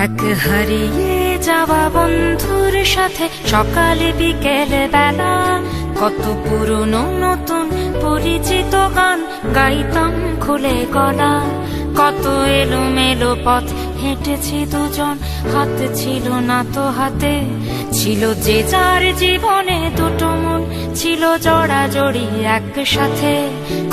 এক হারিয়ে যাওয়া বন্ধুর সাথে সকালে বিকেলে বেলা কত পুরনো নতুন পরিচিত গান গাইতাম খুলে গলা। কত এলোমেলো পথ হেঁটেছি দুজন, হাত ছিল না তো হাতে। ছিল যে যার জীবনে দুটো মন, ছিল জড়াজড়ি একসাথে।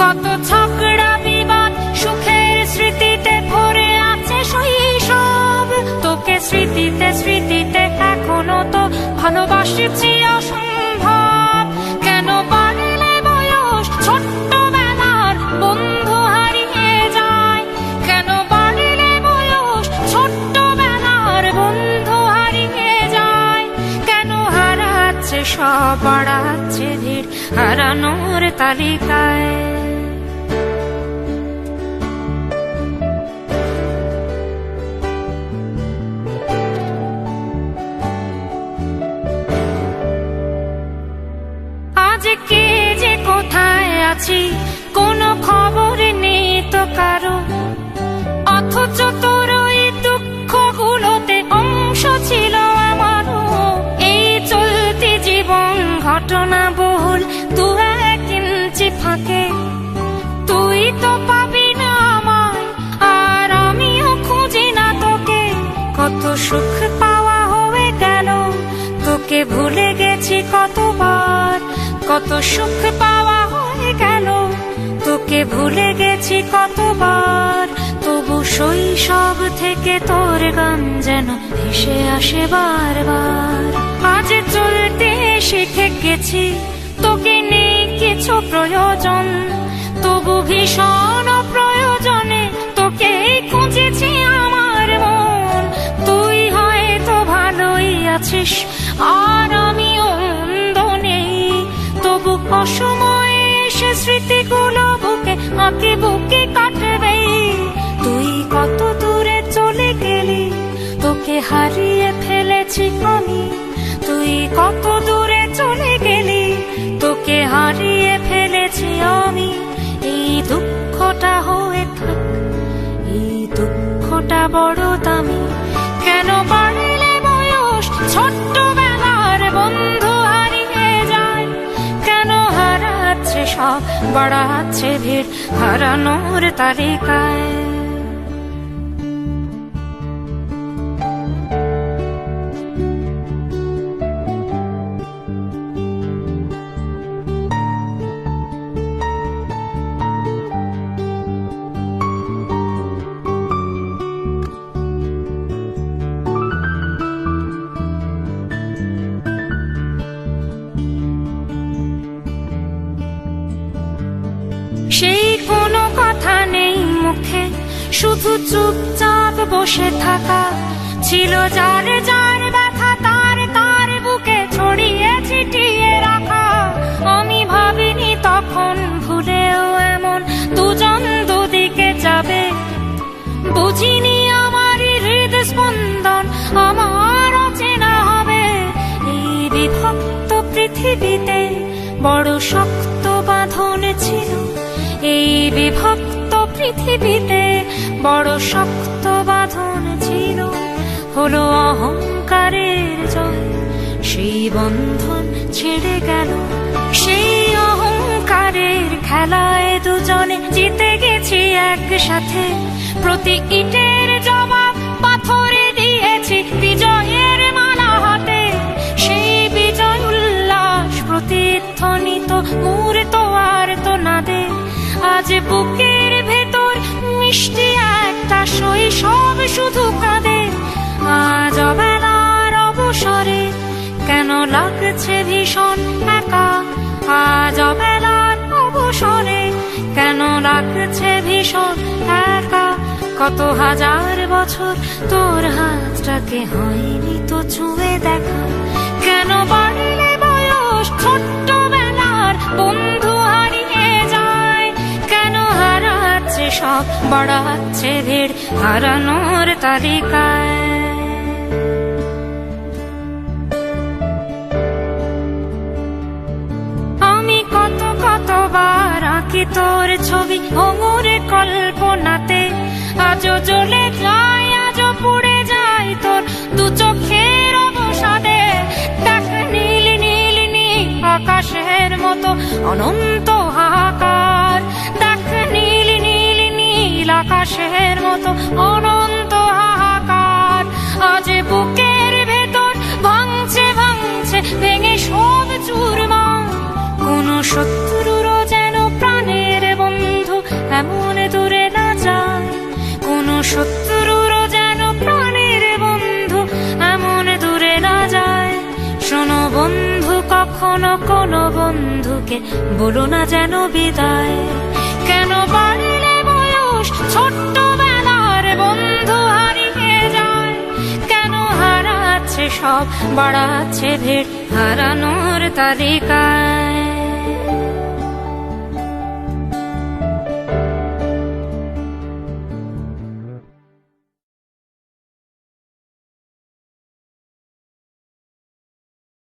কত ঝগড়া বিবাদ সুখের স্মৃতিতে ভরে আছে শৈশব। তোকে স্মৃতিতে স্মৃতিতে এখনো তো ভালোবাসছি অসম্ভব। কেন বাড়লে বয়স ছোট্টবেলার বন্ধু হারিয়ে যায়? কেন বাড়লে বয়স ছোট্টবেলার বন্ধু হারিয়ে যায়? কেন হারাচ্ছে সব, বাড়াচ্ছে ভিড় হারানোর তালিকায়? কে যে কোথায় আছি কোনো খবর নেই তো কারো, অথচ তোর ওই দুঃখগুলোতে অংশ ছিল আমারও। এই চলতি জীবন ঘটনা বহুল দু এক ইঞ্চি ফাঁকে। তুই তো পাবি না আমায় আর আমিও খুঁজি না তোকে। কত সুখ পাওয়া হয়ে গেল, তোকে ভুলে গেছি কতবার। কত সুখ পাওয়া হয়ে গেল, তোকে ভুলে গেছি কতবার। তবু শৈশব থেকে তোর গান যেন ভেসে আসে বারবার। আজ চলতে শিখে গেছি, তোকে নেই কিছু প্রয়োজন। তবু ভীষণ প্রয়োজনে তোকে খুঁজেছি আমার মন। তুই হয়তো ভালোই আছিস আর আমিও মন্দ নেই। তবু অসময়ে এসে স্মৃতিগুলো বুকে আঁকে বুকে কাটবে। তুই কত দূরে চলে গেলি, তোকে হারিয়ে ফেলেছি আমি। তুই কত দূরে চলে গেলি, তোকে হারিয়ে ফেলেছি আমি। এই দুঃখটা হয়ে থাক, এই দুঃখটা বড় দামি। কেন বাড়লে বয়স ছোট্টবেলার বন্ধু হারিয়ে যায়? কেন হারাচ্ছে সব, বাড়াচ্ছে ভিড় হারানোর তালিকায়? সেই কোনো কথা নেই মুখে, শুধু চুপচাপ বসে থাকা। ছিল যার যার ব্যথা তার তার বুকে ছড়িয়ে ছিটিয়ে রাখা। আমি ভাবিনি তখন ভুলেও এমন দুজন দুদিকে যাবে। বুঝিনি আমার হৃদ স্পন্দন আমার অচেনা হবে। এই বিভক্ত পৃথিবীতে বড় শক্ত বাঁধন ছিল। এই বিভক্ত পৃথিবীতে বড় শক্ত বাঁধন ছিল। হলো অহংকারের জয়, সেই বন্ধন ছেড়ে গেল। সেই অহংকারের খেলায় দুজনে জিতে গেছি একসাথে। প্রতি ইটের জবাব পাথরে দিয়েছি বিজয়ের মালা হাতে। সেই বিজয় উল্লাস প্রতিধ্বনিত মূর্ত আর তো নাদে। আজ বুকের ভেতর মিষ্টি একটা শৈশব শুধু কাঁদে। আজ অবেলার অবসরে কেন লাগছে ভীষণ একা? আজ অবেলার অবসরে কেন লাগছে ভীষণ একা? কত হাজার বছর তোর হাতটাকে হয়নি তো ছুঁয়ে দেখা। কেন বাড়লে বয়স ছোট্টবেলার বন্ধু হারিয়ে যায়? কেন হারাচ্ছে সব, বাড়াচ্ছে ভিড় হারানোর তালিকায়? আমি কতবার আঁকি তোর ছবি ভঙুর কল্পনাতে। আজও জ্বলে যায়, আজও পুড়ে যায় ভেতর দু চোখের অবসাদে দেখ নীল নীল নীল আকাশের মতো অনন্ত হাহাকার, দেখ নীল নীল নীল আকাশের মতো অনন্ত হাহাকার। আজ বুকের ভেতর ভাঙছে ভাঙছে ভেঙে সব চুরমার, কোন শত্রুরও যেন প্রাণের বন্ধু এমন দূরে না যায়, কোন শত্রুরও যেন প্রাণের বন্ধু এমন দূরে না যায়। শোনো বন্ধু, কখনো কোনো বন্ধুকে বলো না যেন বিদায়, কেন বাড়লে বয়স ছোট্টবেলার বন্ধু হারিয়ে যায়, কেন হারাচ্ছে সব বাড়াচ্ছে ভিড় হারানোর তালিকায়।